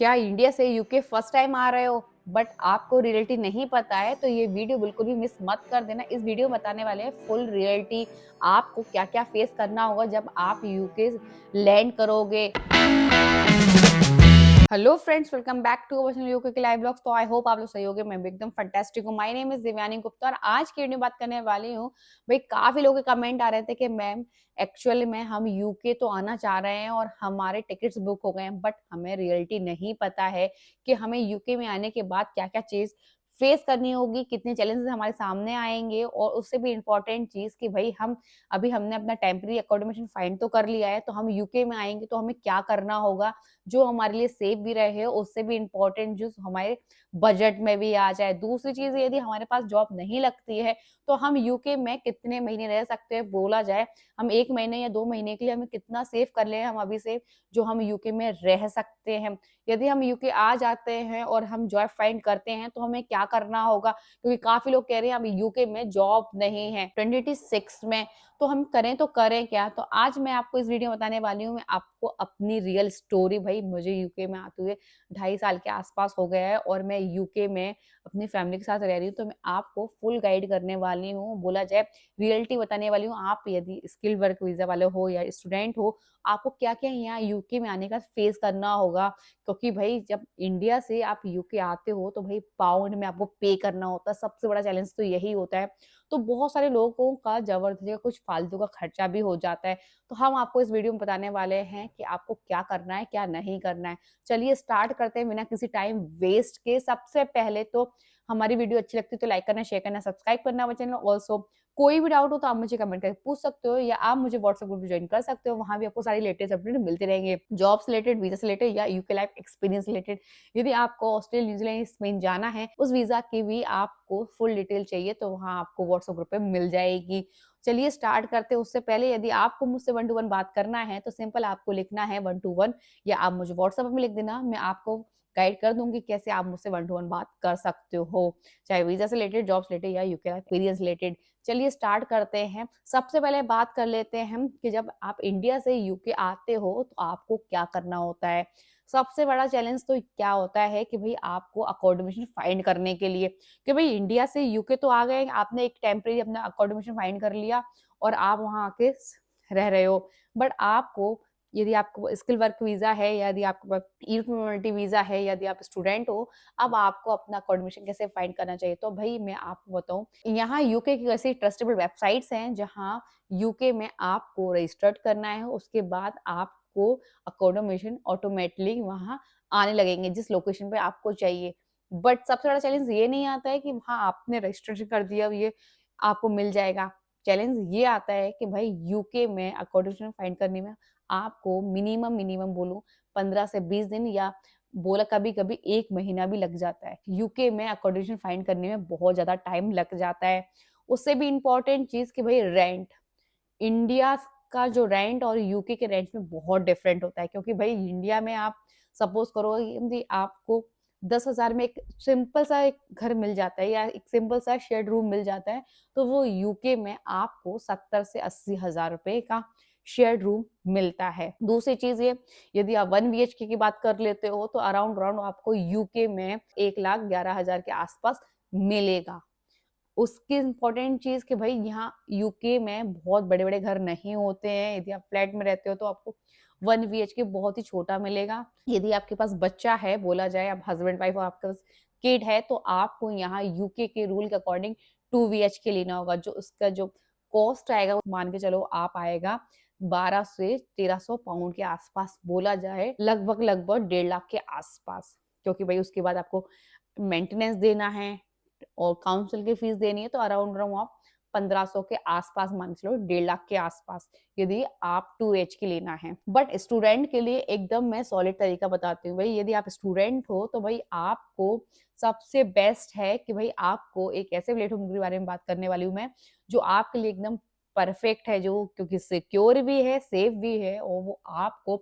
क्या इंडिया से UK first time आ रहे हो बट आपको रियलिटी नहीं पता है तो ये वीडियो बिल्कुल भी मिस मत कर देना। इस वीडियो में बताने वाले हैं फुल रियलिटी, आपको क्या क्या फेस करना होगा जब आप यूके लैंड करोगे। Hello friends, welcome back to our channel UK के लाइव ब्लॉग्स। तो आई होप आप लोग सही होगे, मैं भी एकदम फंटास्टिक हूँ। My name is Divyani Gupta और आज की वीडियो में बात करने वाली हूँ। भाई काफी लोगों के कमेंट आ रहे थे कि मैम एक्चुअली में हम यूके तो आना चाह रहे हैं और हमारे टिकट्स बुक हो गए हैं, बट हमें रियलिटी नहीं पता है कि हमें यूके में आने के बाद क्या क्या चीज फेस करनी होगी, कितने चैलेंजेस हमारे सामने आएंगे। और उससे भी इम्पोर्टेंट चीज कि भाई हमने अपना टेम्पररी अकोमोडेशन फाइंड तो कर लिया है, तो हम यूके में आएंगे तो हमें क्या करना होगा जो हमारे लिए सेफ भी रहे, उससे भी इम्पोर्टेंट जो हमारे बजट में भी आ जाए। दूसरी चीज़, यदि हमारे पास जॉब नहीं लगती है, तो हम यूके में कितने महीने रह सकते हैं, बोला जाए हम 1 महीने या 2 महीने के लिए हमें कितना सेव कर लें हम अभी से, जो हम यूके में रह सकते हैं। यदि हम यूके आ जाते हैं और हम जॉब फाइंड करते हैं, तो हमें क्या करना होगा? क्योंकि काफ़ी लोग कह रहे हैं अभी यूके में जॉब नहीं है 2026 में, तो हम करें तो करें क्या? तो आज मैं आपको इस वीडियो में बताने वाली हूँ। मैं आपको अपनी रियल स्टोरी, भाई मुझे यूके में आते हुए 2.5 साल के आसपास हो गया है और मैं यूके में अपनी फैमिली के साथ रह रही हूँ, तो मैं आपको फुल गाइड करने वाली हूँ। बोला जाए रियलिटी बताने वाली हूँ। आप यदि स्किल वर्क वीज़ा वाले हो या स्टूडेंट हो, आपको क्या-क्या यहाँ यूके में आने का फेस करना होगा। क्योंकि भाई जब इंडिया से आप यूके आते हो, तो भाई पाउंड में आपको पे करना होता है। सबसे बड़ा चैलेंज तो यही होता है। तो बहुत सारे लोगों का ज़बरदस्ती का कुछ फालतू का खर्चा भी हो जाता है। तो हम आपको इस वीडियो में बताने वाले हैं कि आपको क्या करना है, क्या नहीं करना है। चलिए स्टार्ट करते हैं बिना किसी टाइम वेस्ट के। सबसे पहले तो हमारी वीडियो अच्छी लगती है तो लाइक करना, शेयर करना, सब्सक्राइब करना हमारे चैनल। ऑल्सो कोई भी डाउट हो तो आप मुझे कमेंट करके पूछ सकते हो या आप मुझे व्हाट्सएप ग्रुप में ज्वाइन कर सकते हो। वहाँ भी आपको सारी लेटेस्ट अपडेट मिलते रहेंगे, जॉब से रिलेटेड, वीज़ा से रिलेटेड या यूके लाइफ एक्सपीरियंस रिलेटेड। यदि आपको ऑस्ट्रेलिया, न्यूजीलैंड, स्पेन जाना है, उस वीज़ा की भी आपको फुल डिटेल चाहिए तो वहाँ आपको व्हाट्सएप ग्रुप पे मिल जाएगी। चलिए स्टार्ट करते हैं। उससे पहले यदि आपको मुझसे 1 टू 1 बात करना है तो सिंपल आपको लिखना है 1 टू 1, या आप मुझे व्हाट्सएप में लिख देना। मैं आपको गाइड कर दूँगी कैसे आप मुझसे 1 टू 1 बात कर सकते हो, चाहे वीज़ा से रिलेटेड, जॉब से रिलेटेड या यूके लाइफ एक्सपीरियंस रिलेटेड। चलिए स्टार्ट करते हैं। सबसे पहले बात कर लेते हैं हम कि जब आप इंडिया से यूके आते हो तो आपको क्या करना होता है। सबसे बड़ा चैलेंज तो क्या होता है कि भई आपको अकोमोडेशन फाइंड करने के लिए, कि भई इंडिया से यूके तो आ गए, आपने एक टेम्परेरी अपना अकोमोडेशन फाइंड कर लिया और आप वहाँ आके रह रहे हो। बट आपको, यदि आपको स्किल वर्क वीज़ा है या यदि आपके पास ईयर कम्युनिटी वीज़ा है, यदि आप स्टूडेंट हो, अब आपको अपना अकोमोडेशन कैसे फाइंड करना चाहिए। तो भई मैं आपको बताऊँ, यहाँ यूके की ऐसी ट्रस्टेबल वेबसाइट्स हैं जहाँ यूके में आपको रजिस्टर्ड करना है, उसके बाद आपको अकोमोडेशन ऑटोमेटिकली वहाँ आने लगेंगे जिस लोकेशन पे आपको चाहिए। बट सबसे बड़ा चैलेंज ये नहीं आता है कि हाँ, आपने रजिस्ट्रेशन कर दिया, अब ये आपको मिल जाएगा। चैलेंज ये आता है कि भाई यूके में अकोमोडेशन फाइंड करने में आपको मिनिमम मिनिमम बोलूँ 15 से 20 दिन, या बोला कभी-कभी 1 महीना भी लग जाता है। यूके में अकोमोडेशन फाइंड करने में बहुत ज़्यादा टाइम लग जाता है। उससे भी इम्पोर्टेंट चीज़ कि भई रेंट, इंडिया का जो रेंट और यूके के रेंट में बहुत डिफरेंट होता है। क्योंकि भाई इंडिया में आप सपोज़ करो कि आपको 10,000 में एक सिंपल सा एक घर मिल जाता है या एक सिंपल सा शेयर्ड रूम मिल जाता है, तो वो यूके में आपको 70 से 80,000 रुपए का शेयर्ड रूम मिलता है। दूसरी चीज़ ये, यदि आप 1 बीएचके की बात कर लेते हो तो अराउंड अराउंड आपको यूके में 1,11,000 के आस-पास मिलेगा। उसकी इम्पोर्टेंट चीज़ कि भई यहाँ यूके में बहुत बड़े-बड़े घर नहीं होते हैं। यदि आप फ्लैट में रहते हो तो आपको 1 बीएचके बहुत ही छोटा मिलेगा। यदि आपके पास बच्चा है, बोला जाए आप हस्बैंड-वाइफ और आपके पास किड है, तो आपको यहाँ यूके के रूल के अकॉर्डिंग 2 बीएचके लेना होगा। जो उसका जो कॉस्ट आएगा वो मान के चलो आप आएगा 12 से 1300 पाउंड के आस-पास, बोला जाए लगभग-लगभग 1.5 लाख के आस-पास। क्योंकि भई उसके बाद आपको मेंटेनेंस देना है और काउंसिल की फीस देनी है, तो अराउंड अराउंड आप 1500 के आसपास मान के चलो, 1.5 लाख के आसपास, यदि आप 2 एचके लेना है। बट स्टूडेंट के लिए एकदम मैं सॉलिड तरीका बताती हूँ। भई यदि आप स्टूडेंट हो तो भई आपको सबसे बेस्ट है कि भई आपको एक ऐसे प्लेटफ़ॉर्म के बारे में बात करने वाली हूँ मैं, जो आपके लिए एकदम परफेक्ट है, जो क्योंकि सिक्योर भी है, सेफ भी है और वो आपको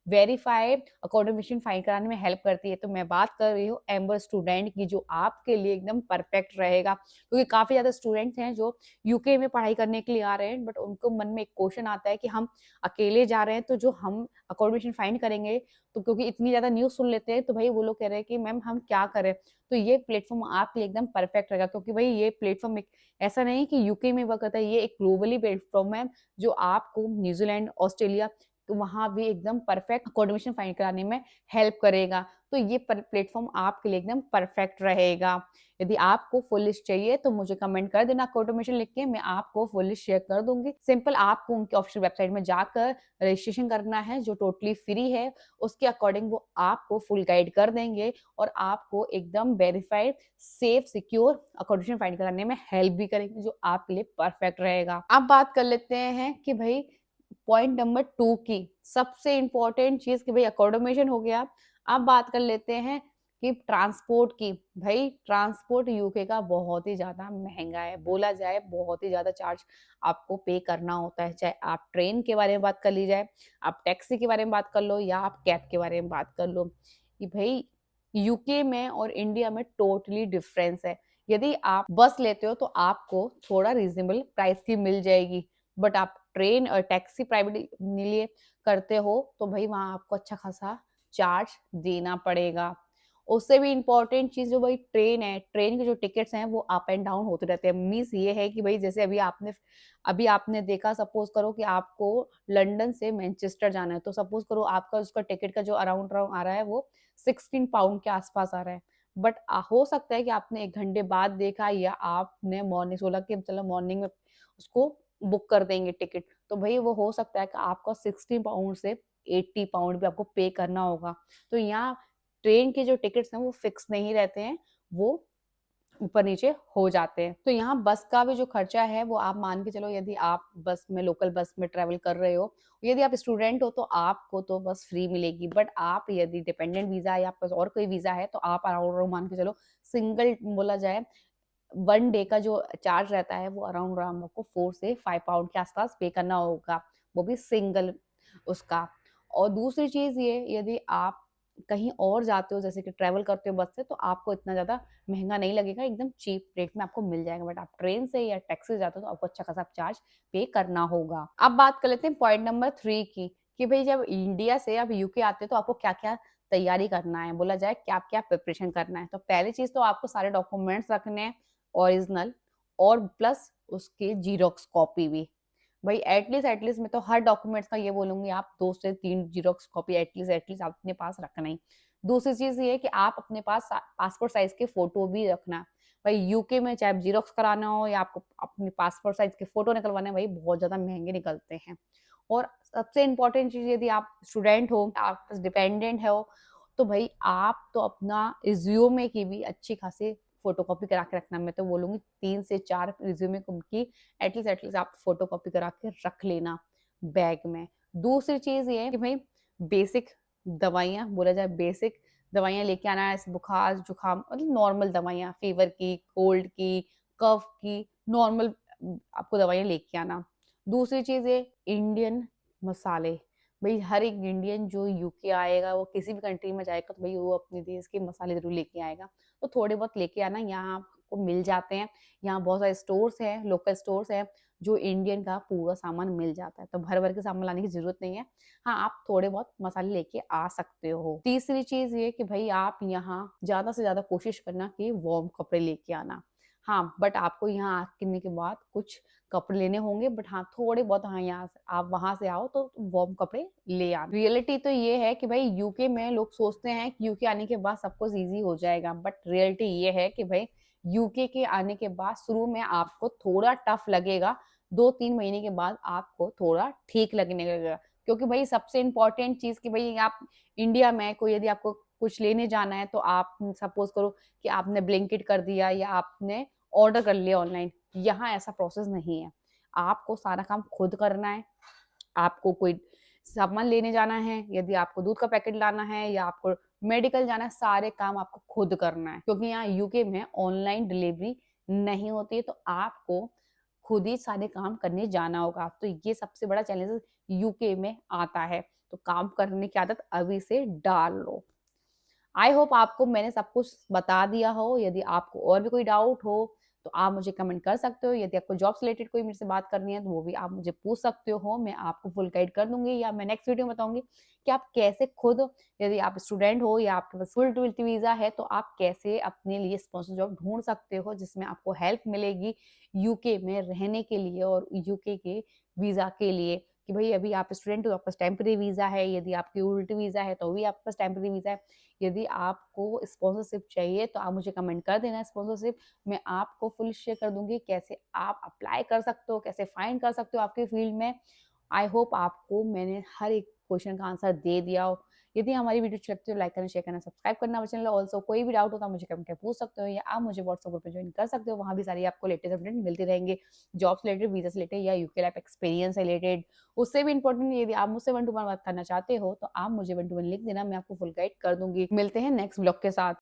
वेरीफाइड अकोमोडेशन फाइंड कराने में हेल्प करती है। तो मैं बात कर रही हूँ एम्बर स्टूडेंट की, जो आपके लिए एकदम परफेक्ट रहेगा, क्योंकि काफ़ी ज़्यादा स्टूडेंट्स हैं जो यूके में पढ़ाई करने के लिए आ रहे हैं, बट उनको मन में एक क्वेश्चन आता है कि हम अकेले जा रहे हैं तो जो हम अकोमोडेशन फाइंड करेंगे, तो क्योंकि इतनी ज़्यादा न्यूज़ सुन लेते हैं, तो भाई वो लोग कह रहे हैं कि मैम हम क्या करें? तो ये प्लेटफ़ॉर्म आपके लिए एकदम परफेक्ट रहेगा, क्योंकि भाई ये प्लेटफ़ॉर्म एक ऐसा नहीं है कि यूके में वर्क करता है, ये एक ग्लोबली प्लेटफ़ॉर्म है जो आपको न्यूज़ीलैंड, ऑस्ट्रेलिया, तो वहाँ भी एकदम परफेक्ट अकोमोडेशन फाइंड कराने में हेल्प करेगा। तो ये प्लेटफ़ॉर्म आपके लिए एकदम परफेक्ट रहेगा। यदि आपको फुल लिस्ट चाहिए तो मुझे कमेंट कर देना ऑटोमेशन लिख के, मैं आपको फुल लिस्ट शेयर कर दूँगी। सिंपल आपको उनकी ऑफिशियल वेबसाइट में जाकर रजिस्ट्रेशन करना है, जो टोटली फ्री है। उसके अकॉर्डिंग वो आपको फुल गाइड कर देंगे और आपको एकदम verified, safe, secure accommodation find कराने में हेल्प भी करेंगे, जो आपके लिए परफेक्ट रहेगा। अब बात कर लेते हैं कि भई पॉइंट नंबर 2 की सबसे इम्पोर्टेंट चीज़ कि भई अकोमोडेशन हो गया। अब बात कर लेते हैं कि ट्रांसपोर्ट की। भई ट्रांसपोर्ट यूके का बहुत ही ज़्यादा महँगा है। बोला जाए बहुत ही ज़्यादा चार्ज आपको पे करना होता है। चाहे आप ट्रेन के बारे में बात कर ली जाए, आप टैक्सी के बारे में बात कर लो या आप कैब के बारे में बात कर लो। कि भई यूके में और इंडिया में टोटली डिफरेंस है। यदि आप बस लेते हो तो आपको थोड़ा रीज़नेबल प्राइस की मिल जाएगी। बट आप ट्रेन और टैक्सी प्राइवेट लिए करते हो तो भाई वहाँ आपको अच्छा खासा चार्ज देना पड़ेगा। उससे भी इम्पोर्टेंट चीज़ जो भाई ट्रेन है, ट्रेन के जो टिकट्स हैं वो अप एंड डाउन होते रहते हैं। मीन्स ये है कि भाई जैसे अभी आपने देखा, सपोज़ करो कि आपको लंदन से मैनचेस्टर जाना है, तो सपोज़ करो आपका उसका टिकट का जो अराउंड अराउंड आ रहा है वो 16 पाउंड के आस-पास आ रहा है। बट हो सकता है कि आपने 1 घंटे बाद देखा या आपने मॉर्निंग सोचा कि चलो मॉर्निंग में उसको बुक कर देंगे टिकट, तो भई वो हो सकता है कि आपको 60 पाउंड से 80 पाउंड भी आपको पे करना होगा। तो यहाँ ट्रेन के जो टिकट्स हैं वो फिक्स नहीं रहते हैं, वो ऊपर-नीचे हो जाते हैं। तो यहाँ बस का भी जो खर्चा है वो आप मान के चलो, यदि आप बस में लोकल बस में ट्रैवल कर रहे हो, यदि आप स्टूडेंट हो तो आपको तो बस फ्री मिलेगी, बट आप यदि डिपेंडेंट वीज़ा या आपके पास और कोई वीज़ा है तो आप अराउंड अराउंड मान के चलो, सिंगल बोला जाए 1 डे का जो चार्ज रहता है वो अराउंड अराउंड आपको 4 से 5 पाउंड के आस-पास पे करना होगा, वो भी सिंगल उसका। और दूसरी चीज़ ये, यदि आप कहीं और जाते हो जैसे कि ट्रैवल करते हो बस से, तो आपको इतना ज़्यादा महँगा नहीं लगेगा, एकदम चीप रेट में आपको मिल जाएगा। बट आप ट्रेन से या टैक्सी से जाते हो तो आपको अच्छा खासा चार्ज पे करना होगा। अब बात कर लेते हैं पॉइंट नंबर 3 की, कि भई जब इंडिया से आप यूके आते हो तो आपको क्या-क्या तैयारी करना है, बोला जाए क्या-क्या प्रिपरेशन करना है। तो पहली चीज़ तो आपको सारे डॉक्यूमेंट्स रखने हैं ओरिजिनल, और प्लस उसकी ज़ेरॉक्स कॉपी भी। भई एटलीस्ट मैं तो हर डॉक्यूमेंट्स का ये बोलूँगी, आप 2 से 3 ज़ेरॉक्स कॉपी एटलीस्ट आप अपने पास रखना ही। दूसरी चीज़ ये है कि आप अपने पास पासपोर्ट साइज़ के फ़ोटो भी रखना। भई यूके में चाहे ज़ेरॉक्स कराना हो या आपको अपने पासपोर्ट साइज़ के फ़ोटो निकलवाने हैं, भई बहुत ज़्यादा महँगे निकलते हैं। और सबसे इम्पोर्टेंट चीज़, यदि आप स्टूडेंट हो, आप डिपेंडेंट हो, तो भई आप तो अपना रिज़्यूमे की भी अच्छी खासी फ़ोटोकॉपी करा के रखना। मैं तो बोलूँगी 3 से 4 रिज़्यूमे की एटलीस्ट आप फ़ोटोकॉपी करा के रख लेना बैग में। दूसरी चीज़ ये है कि भई बेसिक दवाइयाँ, बोला जाए बेसिक दवाइयाँ लेके आना है, जैसे बुखार, जुकाम, मतलब नॉर्मल दवाइयाँ, फ़ीवर की, कोल्ड की, कफ़ की, नॉर्मल आपको दवाइयाँ लेके आना। दूसरी चीज़ है इंडियन मसाले। भई हर एक इंडियन जो यूके आएगा, वो किसी भी कंट्री में जाएगा तो भई वो अपने देश के मसाले ज़रूर लेके आएगा। तो थोड़े बहुत लेके आना, यहाँ आपको मिल जाते हैं। यहाँ बहुत सारे स्टोर्स हैं, लोकल स्टोर्स हैं, जो इंडियन का पूरा सामान मिल जाता है। तो भर-भर के सामान लाने की ज़रूरत नहीं है। हाँ, आप थोड़े बहुत मसाले लेके आ सकते हो। तीसरी चीज़ ये कि भई आप यहाँ ज़्यादा से ज़्यादा कोशिश करना कि वार्म कपड़े लेके आना। हाँ, बट आपको यहाँ आने के बाद कुछ कपड़े लेने होंगे, बट हाँ, थोड़े बहुत, हाँ, यहाँ से आप वहाँ से आओ तो वार्म कपड़े ले आना। रियलिटी तो ये है कि भाई यूके में लोग सोचते हैं कि यूके आने के बाद सब कुछ ईज़ी हो जाएगा, बट रियलिटी ये है कि भाई यूके के आने के बाद शुरू में आपको थोड़ा टफ लगेगा, 2-3 महीने के बाद आपको थोड़ा ठीक लगने लगेगा। क्योंकि भाई सबसे इम्पोर्टेंट चीज़ कि भई आप इंडिया में कोई यदि आपको कुछ लेने जाना है तो आप सपोज़ करो कि आपने ब्लिंकिट कर दिया या आपने ऑर्डर कर लिया ऑनलाइन। यहाँ ऐसा प्रोसेस नहीं है। आपको सारा काम खुद करना है। आपको कोई सामान लेने जाना है, यदि आपको दूध का पैकेट लाना है या आपको मेडिकल जाना है, सारे काम आपको खुद करना है। क्योंकि यहाँ यूके में ऑनलाइन डिलीवरी नहीं होती है, तो आपको खुद ही सारे काम करने जाना होगा। तो ये सबसे बड़ा चैलेंजेस यूके में आता है। तो काम करने की आदत अभी से डाल लो। आई होप आपको मैंने सब कुछ बता दिया हो। यदि आपको और भी कोई डाउट हो तो आप मुझे कमेंट कर सकते हो। यदि आपको जॉब से रिलेटेड कोई मेरे से बात करनी है तो वो भी आप मुझे पूछ सकते हो। मैं आपको फुल गाइड कर दूँगी या मैं नेक्स्ट वीडियो में बताऊँगी कि आप कैसे खुद, यदि आप स्टूडेंट हो या आपके पास फुल टूरिस्ट वीज़ा है तो आप कैसे अपने लिए स्पॉन्सर जॉब ढूँढ सकते हो जिसमें आपको हेल्प मिलेगी यूके में रहने के लिए और यूके के वीज़ा के लिए। कि भई अभी आप स्टूडेंट हो, आपके पास टेम्परेरी वीज़ा है, यदि आपकी उल्टी वीज़ा है तो भी आपके पास टेम्परेरी वीज़ा है। यदि आपको स्पॉन्सरशिप चाहिए तो आप मुझे कमेंट कर देना स्पॉन्सरशिप। मैं आपको फुल शेयर कर दूँगी कैसे आप अप्लाई कर सकते हो, कैसे फाइंड कर सकते हो आपके फील्ड में। आई होप आपको मैंने हर एक क्वेश्चन का आंसर दे दिया हो। यदि हमारी वीडियो अच्छी लगती है तो लाइक करना, शेयर करना, सब्सक्राइब करना हमारे चैनल। ऑल्सो कोई भी डाउट हो तो आप मुझे कमेंट करके पूछ सकते हो या आप मुझे व्हाट्सएप ग्रुप में ज्वाइन कर सकते हो। वहाँ भी सारी आपको लेटेस्ट अपडेट मिलती रहेंगे। जॉब से रिलेटेड, वीज़ा से रिलेटेड या यूके लाइफ एक्सपीरियंस से रिलेटेड। उससे भी इम्पोर्टेंट, यदि आप मुझसे वन टू वन बात करना चाहते हो तो आप मुझे वन टू वन लिख देना, मैं आपको फुल गाइड कर दूँगी। मिलते हैं नेक्स्ट ब्लॉग के साथ।